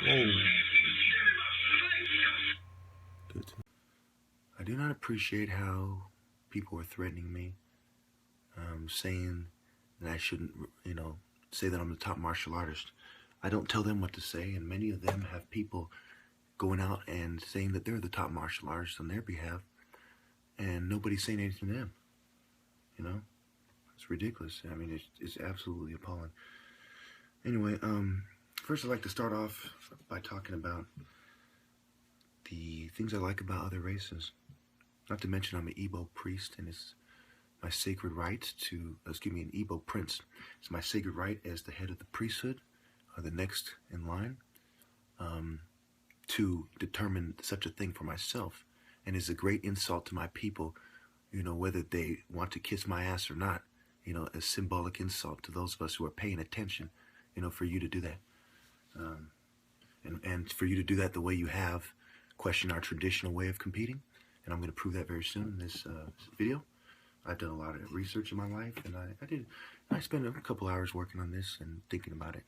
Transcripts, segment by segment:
Whoa. Good. I do not appreciate how people are threatening me, saying that I shouldn't, say that I'm the top martial artist. I don't tell them what to say, and many of them have people going out and saying that they're the top martial artist on their behalf, and nobody's saying anything to them. It's ridiculous. I mean, it's absolutely appalling. Anyway, first I'd like to start off by talking about the things I like about other races. Not to mention I'm an Igbo priest, and it's my sacred right to, an Igbo prince. It's my sacred right as the head of the priesthood, or the next in line, to determine such a thing for myself. And it's a great insult to my people, whether they want to kiss my ass or not, a symbolic insult to those of us who are paying attention, for you to do that. And for you to do that the way you have, question our traditional way of competing. And I'm going to prove that very soon in this video. I've done a lot of research in my life, and I spent a couple hours working on this and thinking about it.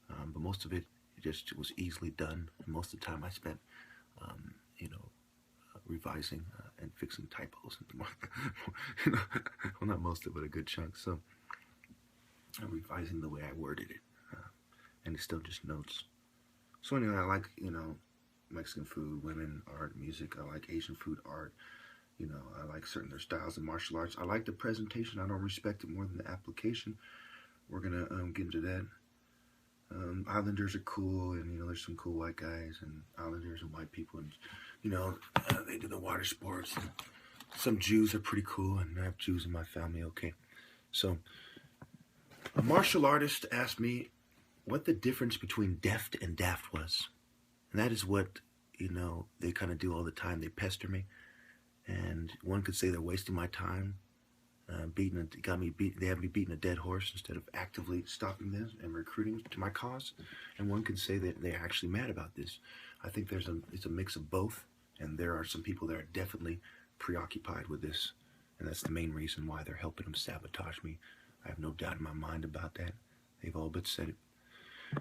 But most of it just was easily done. And most of the time I spent, revising and fixing typos. Well, not most of it, but a good chunk. So revising the way I worded it. And it's still just notes. So anyway, I like, Mexican food, women, art, music. I like Asian food, art. I like certain their styles of martial arts. I like the presentation. I don't respect it more than the application. We're going to get into that. Islanders are cool, and, there's some cool white guys, and Islanders and white people, and, they do the water sports. Some Jews are pretty cool, and I have Jews in my family, okay. So, a martial artist asked me what the difference between deft and daft was. And that is what, they kind of do all the time. They pester me. And one could say they're wasting my time. They have me beating a dead horse instead of actively stopping this and recruiting to my cause. And one could say that they're actually mad about this. I think it's a mix of both. And there are some people that are definitely preoccupied with this. And that's the main reason why they're helping them sabotage me. I have no doubt in my mind about that. They've all but said it.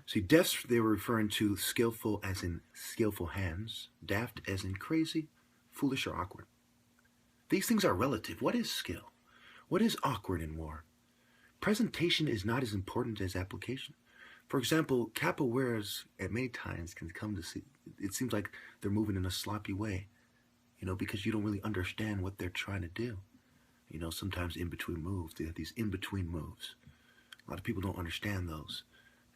See, deft, they were referring to skillful as in skillful hands, daft as in crazy, foolish, or awkward. These things are relative. What is skill? What is awkward in war? Presentation is not as important as application. For example, capoeiras at many times can come to see, it seems like they're moving in a sloppy way, because you don't really understand what they're trying to do. Sometimes in between moves, they have these in-between moves. A lot of people don't understand those.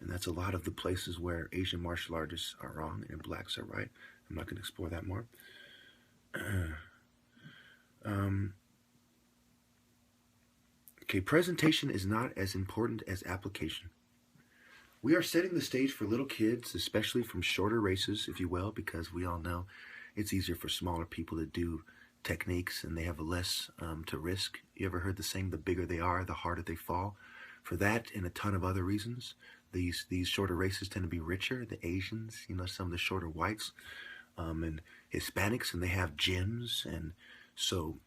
And that's a lot of the places where Asian martial artists are wrong and blacks are right. I'm not going to explore that more. Okay, presentation is not as important as application. We are setting the stage for little kids, especially from shorter races, if you will, because we all know it's easier for smaller people to do techniques and they have less to risk. You ever heard the saying, the bigger they are, the harder they fall? For that and a ton of other reasons, these shorter races tend to be richer. The Asians, some of the shorter whites and Hispanics, and they have gyms. And so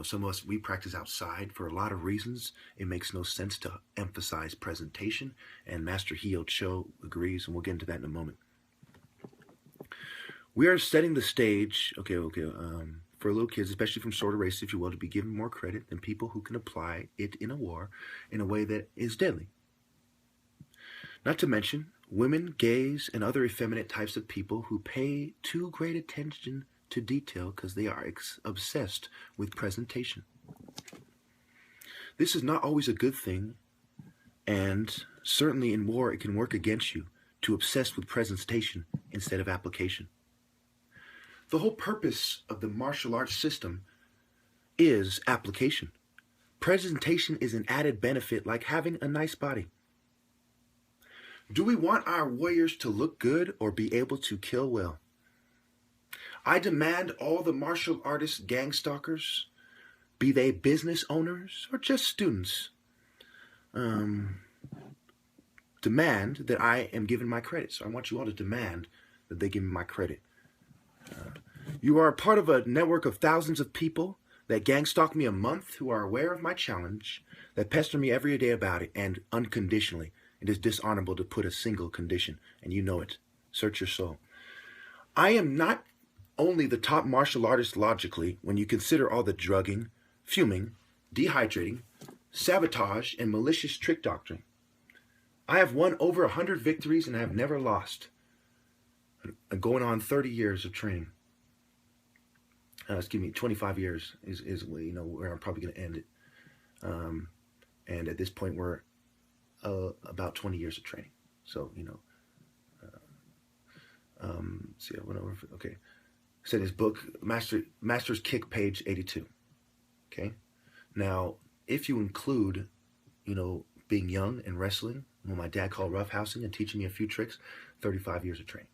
some of us, we practice outside for a lot of reasons. It makes no sense to emphasize presentation. And Master Hio Cho agrees, and we'll get into that in a moment. We are setting the stage, for little kids, especially from shorter races, if you will, to be given more credit than people who can apply it in a war in a way that is deadly. Not to mention women, gays, and other effeminate types of people who pay too great attention to detail because they are obsessed with presentation. This is not always a good thing, and certainly in war it can work against you to obsess with presentation instead of application. The whole purpose of the martial arts system is application. Presentation is an added benefit like having a nice body. Do we want our warriors to look good or be able to kill well? I demand all the martial artists, gang stalkers, be they business owners or just students, demand that I am given my credit. So I want you all to demand that they give me my credit. You are a part of a network of thousands of people that gang stalk me a month, who are aware of my challenge, that pester me every day about it, and unconditionally It is dishonorable to put a single condition, and you know it. Search your soul. I am not only the top martial artist logically when you consider all the drugging, fuming, dehydrating, sabotage, and malicious trick doctrine. I have won over 100 victories and I have never lost. Going on 30 years of training. 25 years is where I'm probably going to end it. And at this point, we're about 20 years of training. So, see, I went over. Okay. Said his book, Master's Kick, page 82. Okay. Now, if you include, being young and wrestling, what my dad called roughhousing and teaching me a few tricks, 35 years of training.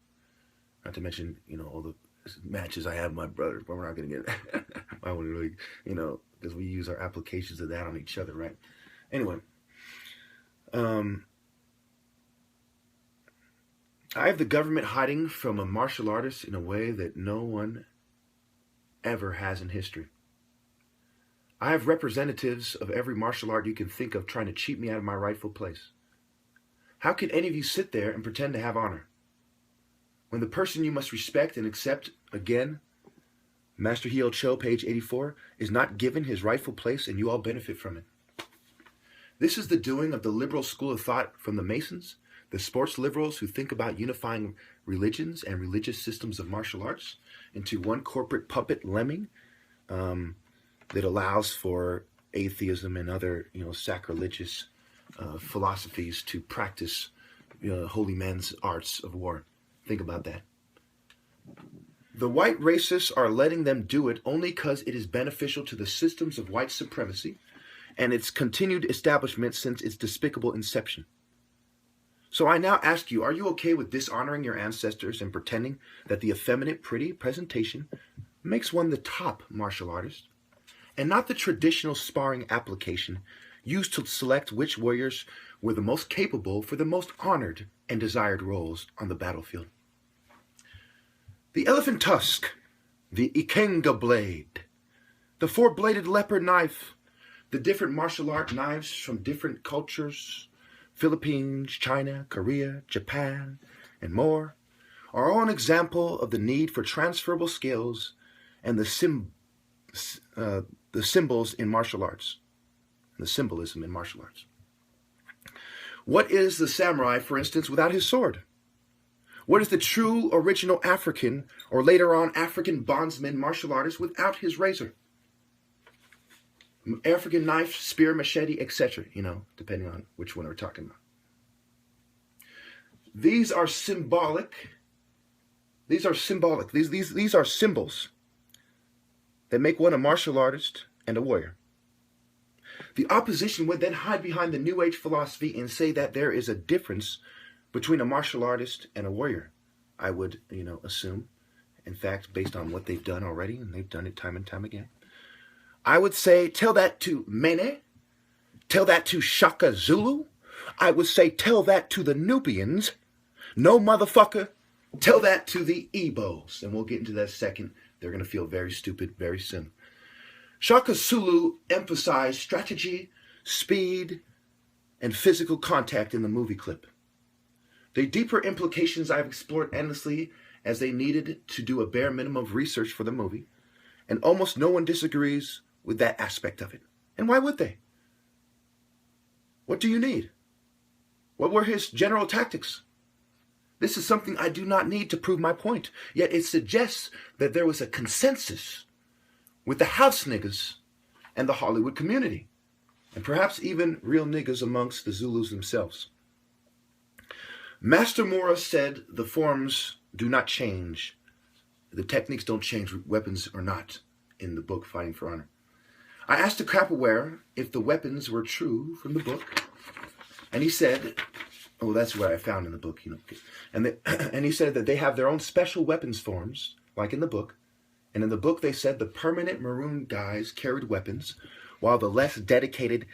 Not to mention, all the matches I have with my brothers, but we're not going to get I wouldn't really, because we use our applications of that on each other, right? Anyway, I have the government hiding from a martial artist in a way that no one ever has in history. I have representatives of every martial art you can think of trying to cheat me out of my rightful place. How can any of you sit there and pretend to have honor? When the person you must respect and accept, again, Master Hyo Cho, page 84, is not given his rightful place and you all benefit from it. This is the doing of the liberal school of thought from the Masons, the sports liberals who think about unifying religions and religious systems of martial arts into one corporate puppet lemming that allows for atheism and other, sacrilegious philosophies to practice holy men's arts of war. Think about that. The white racists are letting them do it only because it is beneficial to the systems of white supremacy and its continued establishment since its despicable inception. So I now ask you, are you okay with dishonoring your ancestors and pretending that the effeminate, pretty presentation makes one the top martial artist, and not the traditional sparring application used to select which warriors were the most capable for the most honored and desired roles on the battlefield? The elephant tusk, the Ikenga blade, the four-bladed leopard knife, the different martial art knives from different cultures, Philippines, China, Korea, Japan, and more, are all an example of the need for transferable skills and the symbols in martial arts, the symbolism in martial arts. What is the samurai, for instance, without his sword? What is the true original African or later on African bondsman martial artist without his razor? African knife, spear, machete, etc., depending on which one we're talking about. These are symbolic. These are symbols that make one a martial artist and a warrior. The opposition would then hide behind the New Age philosophy and say that there is a difference between a martial artist and a warrior. I would, assume, in fact, based on what they've done already, and they've done it time and time again, I would say, tell that to Mene, tell that to Shaka Zulu. I would say, tell that to the Nubians. No, motherfucker, tell that to the Igbos. And we'll get into that second. They're going to feel very stupid very soon. Shaka Zulu emphasized strategy, speed, and physical contact in the movie clip. The deeper implications I've explored endlessly as they needed to do a bare minimum of research for the movie, and almost no one disagrees with that aspect of it. And why would they? What do you need? What were his general tactics? This is something I do not need to prove my point, yet it suggests that there was a consensus with the house niggas and the Hollywood community, and perhaps even real niggas amongst the Zulus themselves. Master Mora said the forms do not change. The techniques don't change, weapons or not, in the book Fighting for Honor. I asked the capoeira if the weapons were true from the book, and he said, oh, that's what I found in the book, and he said that they have their own special weapons forms, like in the book, and in the book they said the permanent maroon guys carried weapons, while the less dedicated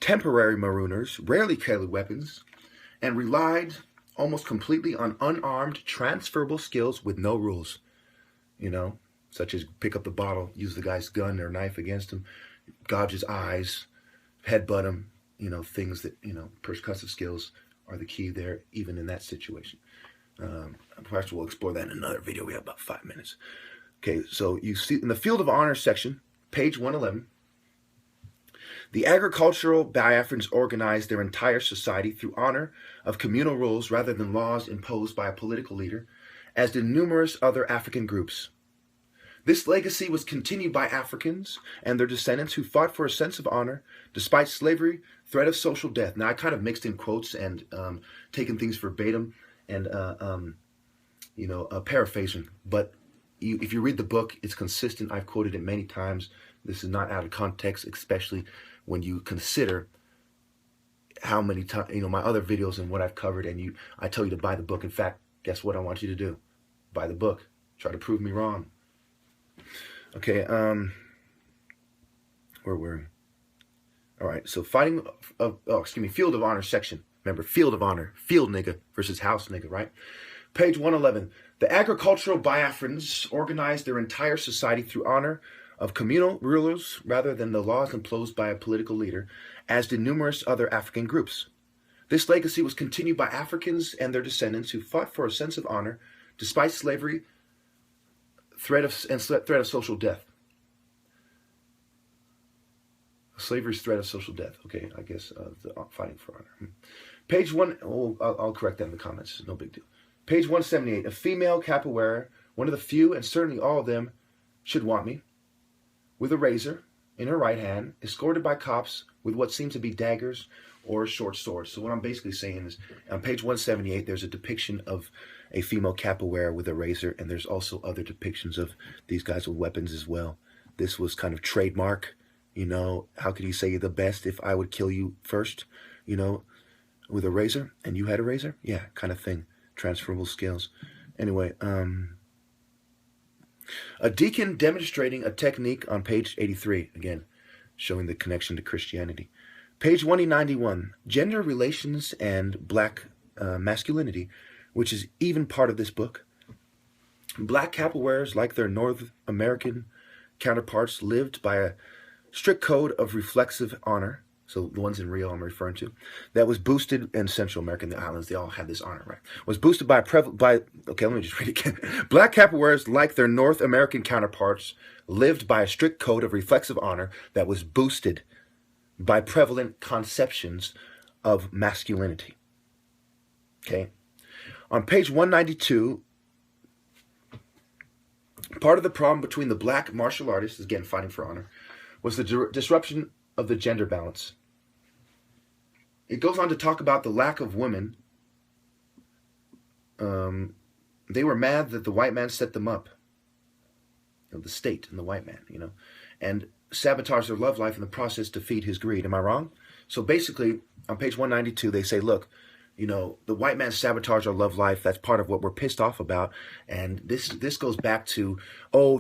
temporary marooners rarely carried weapons, and relied almost completely on unarmed, transferable skills with no rules, such as pick up the bottle, use the guy's gun or knife against him, gouge his eyes, headbutt him, things that, percussive skills are the key there, even in that situation. Perhaps we'll explore that in another video. We have about 5 minutes. Okay, so you see in the Field of Honor section, page 111, the agricultural Biafrans organized their entire society through honor of communal rules rather than laws imposed by a political leader, as did numerous other African groups. This legacy was continued by Africans and their descendants who fought for a sense of honor despite slavery, threat of social death. Now, I kind of mixed in quotes and taken things verbatim and, paraphrasing. But if you read the book, it's consistent. I've quoted it many times. This is not out of context, especially when you consider how many times, my other videos and what I've covered. And I tell you to buy the book. In fact, guess what I want you to do? Buy the book. Try to prove me wrong. Okay, where were we? All right, so Field of Honor section. Remember, Field of Honor, field nigga versus house nigga, right? Page 111. The agricultural Biafrans organized their entire society through honor of communal rulers rather than the laws imposed by a political leader, as did numerous other African groups. This legacy was continued by Africans and their descendants who fought for a sense of honor despite slavery, threat of social death. Slavery's threat of social death. Okay, I guess fighting for honor. Page 1. Oh, I'll correct that in the comments. No big deal. Page 178. A female capoeira, one of the few, and certainly all of them, should want me, with a razor in her right hand, escorted by cops with what seem to be daggers or short swords. So what I'm basically saying is, on page 178, there's a depiction of a female capoeira with a razor, and there's also other depictions of these guys with weapons as well. This was kind of trademark, how could you say you're the best if I would kill you first, with a razor, and you had a razor? Yeah, kind of thing. Transferable skills. Anyway, a deacon demonstrating a technique on page 83, again, showing the connection to Christianity. Page 191, gender relations and black masculinity, which is even part of this book. Black capoeiras, like their North American counterparts, lived by a strict code of reflexive honor. So the ones in Rio I'm referring to, that was boosted in Central America and the islands. They all had this honor, right? Was boosted by okay, let me just read it again. Black capoeiras, like their North American counterparts, lived by a strict code of reflexive honor that was boosted by prevalent conceptions of masculinity. Okay. On page 192, part of the problem between the black martial artists, again fighting for honor, was the disruption of the gender balance. It goes on to talk about the lack of women. They were mad that the white man set them up. The state and the white man, and sabotaged their love life in the process to feed his greed. Am I wrong? So basically, on page 192, they say, look, the white man sabotaged our love life. That's part of what we're pissed off about. And this goes back to,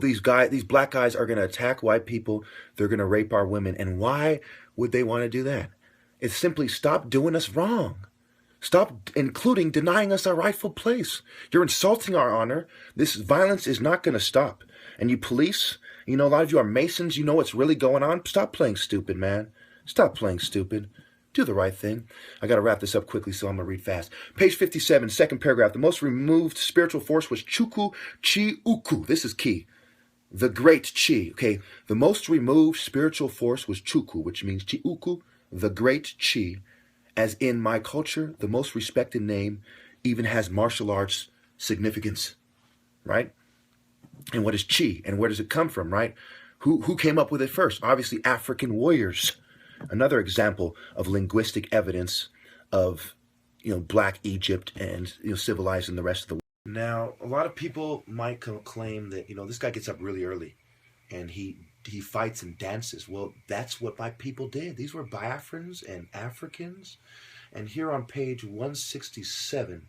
these black guys are going to attack white people. They're going to rape our women. And why would they want to do that? It's simply stop doing us wrong. Stop including denying us our rightful place. You're insulting our honor. This violence is not going to stop. And you police, a lot of you are Masons. You know what's really going on. Stop playing stupid, man. Stop playing stupid. Do the right thing. I got to wrap this up quickly, so I'm going to read fast. Page 57, second paragraph. The most removed spiritual force was Chukwu Chi Ukwu. This is key. The great Chi. Okay. The most removed spiritual force was Chukwu, which means Chi Ukwu, the great Chi. As in my culture, the most respected name even has martial arts significance. Right? And what is Chi? And where does it come from? Right? Who came up with it first? Obviously, African warriors. Another example of linguistic evidence of, Black Egypt and, civilizing the rest of the world. Now, a lot of people might claim that, this guy gets up really early and he fights and dances. Well, that's what my people did. These were Biafrans and Africans. And here on page 167,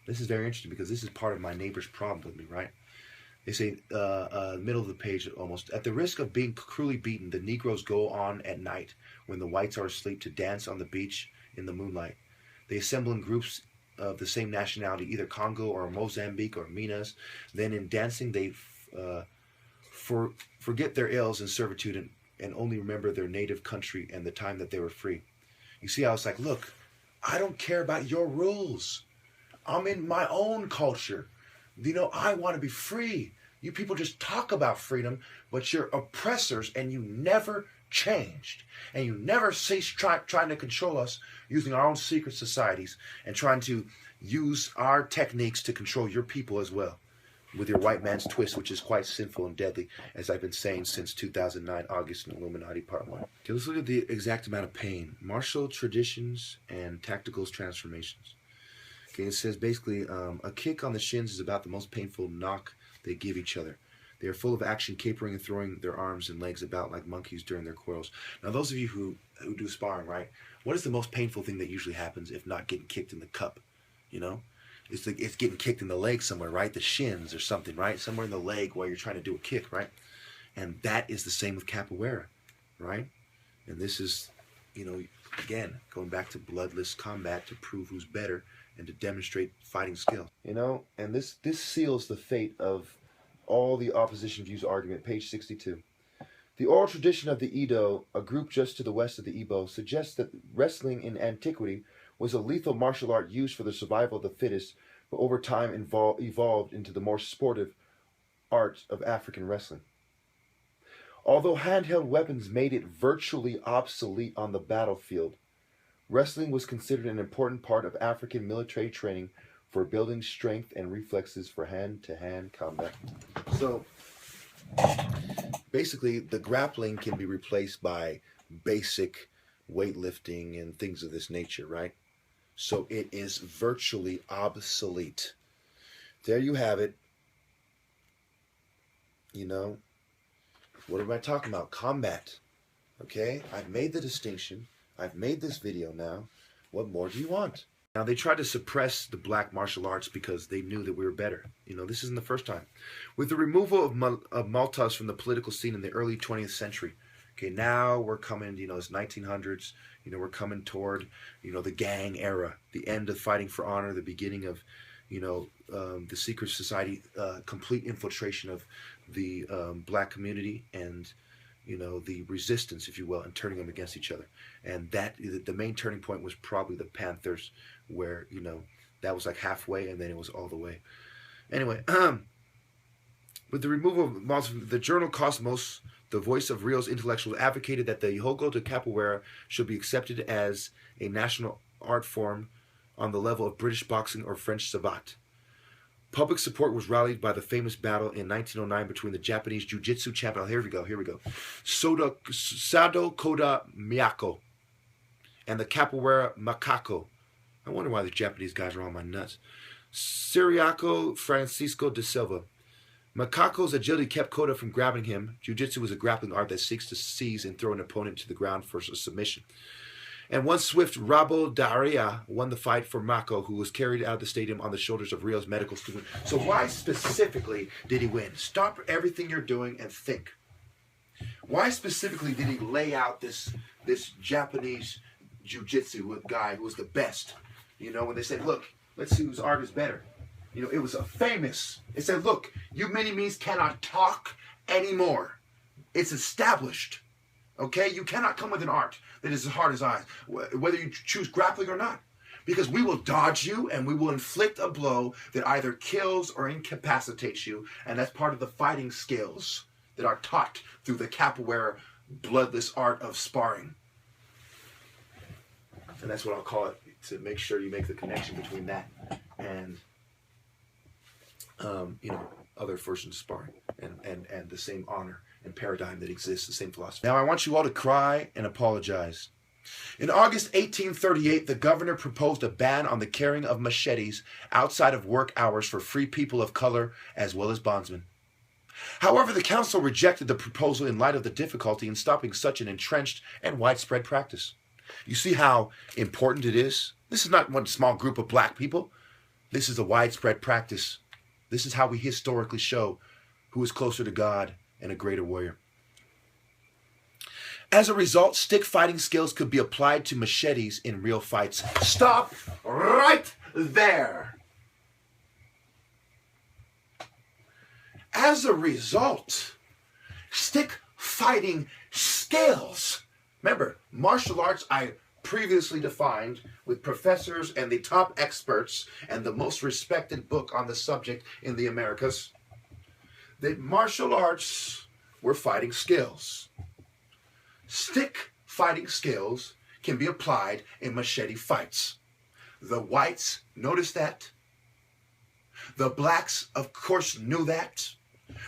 this is very interesting because this is part of my neighbor's problem with me, right? They say, middle of the page almost, at the risk of being cruelly beaten, the Negroes go on at night when the whites are asleep to dance on the beach in the moonlight. They assemble in groups of the same nationality, either Congo or Mozambique or Minas. Then in dancing, they forget their ills and servitude and only remember their native country and the time that they were free. You see, I was like, look, I don't care about your rules. I'm in my own culture. You know, I want to be free. You people just talk about freedom, but you're oppressors and you never changed. And you never cease trying to control us using our own secret societies and trying to use our techniques to control your people as well. With your white man's twist, which is quite sinful and deadly, as I've been saying since 2009, August in Illuminati Part 1. Okay, let's look at the exact amount of pain. Martial traditions and tactical transformations. Okay, it says basically, a kick on the shins is about the most painful knock they give each other. They are full of action, capering and throwing their arms and legs about like monkeys during their quarrels. Now, those of you who do sparring, right? What is the most painful thing that usually happens if not getting kicked in the cup? You know? It's like it's getting kicked in the leg somewhere, right? The shins or something, right? Somewhere in the leg while you're trying to do a kick, right? And that is the same with capoeira, right? And this is, you know, again, going back to bloodless combat to prove who's better and to demonstrate fighting skill. You know, and this seals the fate of all the opposition views argument, page 62. The oral tradition of the Edo, a group just to the west of the Igbo, suggests that wrestling in antiquity was a lethal martial art used for the survival of the fittest, but over time evolved into the more sportive art of African wrestling. Although handheld weapons made it virtually obsolete on the battlefield, wrestling was considered an important part of African military training for building strength and reflexes for hand-to-hand combat. So, basically, the grappling can be replaced by basic weightlifting and things of this nature, right? So it is virtually obsolete. There you have it. You know, what am I talking about? Combat. Okay? I've made the distinction. I've made this video now. What more do you want? Now, they tried to suppress the black martial arts because they knew that we were better. You know, this isn't the first time. With the removal of Maltas from the political scene in the early 20th century, okay, now we're coming, you know, it's 1900s, you know, we're coming toward, you know, the gang era, the end of fighting for honor, the beginning of, you know, the secret society, complete infiltration of the black community and, you know, the resistance, if you will, and turning them against each other. And that, the main turning point was probably the Panthers, where, you know, that was like halfway and then it was all the way. Anyway, with the removal of Maltas, the journal Cosmos, the voice of Rio's intellectuals, advocated that the Jogo de Capoeira should be accepted as a national art form on the level of British boxing or French savate. Public support was rallied by the famous battle in 1909 between the Japanese jiu-jitsu champion, here we go, Sado Koda Miyako, and the Capoeira Macaco. I wonder why the Japanese guys are on my nuts. Ciriaco Francisco de Silva. Macaco's agility kept Koda from grabbing him. Jiu-jitsu is a grappling art that seeks to seize and throw an opponent to the ground for a submission. And one swift Rabo Daria won the fight for Mako, who was carried out of the stadium on the shoulders of Rio's medical student. So why specifically did he win? Stop everything you're doing and think. Why specifically did he lay out this Japanese jiu-jitsu guy who was the best? You know, when they said, look, let's see whose art is better. You know, it was a famous. It said, look, you mini-me's cannot talk anymore. It's established. Okay? You cannot come with an art that is as hard as ours, whether you choose grappling or not. Because we will dodge you and we will inflict a blow that either kills or incapacitates you. And that's part of the fighting skills that are taught through the capoeira bloodless art of sparring. And that's what I'll call it, to make sure you make the connection between that and you know, other versions of sparring and the same honor and paradigm that exists, the same philosophy. Now I want you all to cry and apologize. In August 1838, the governor proposed a ban on the carrying of machetes outside of work hours for free people of color as well as bondsmen. However, the council rejected the proposal in light of the difficulty in stopping such an entrenched and widespread practice. You see how important it is? This is not one small group of black people. This is a widespread practice. This is how we historically show who is closer to God and a greater warrior. As a result, stick fighting skills could be applied to machetes in real fights. Stop right there. As a result, stick fighting skills. Remember, martial arts, I previously defined with professors and the top experts and the most respected book on the subject in the Americas, that martial arts were fighting skills. Stick fighting skills can be applied in machete fights. The whites noticed that. The blacks, of course, knew that.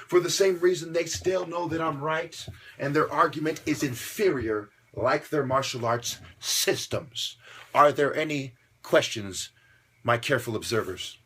For the same reason, they still know that I'm right, and their argument is inferior, like their martial arts systems. Are there any questions, my careful observers?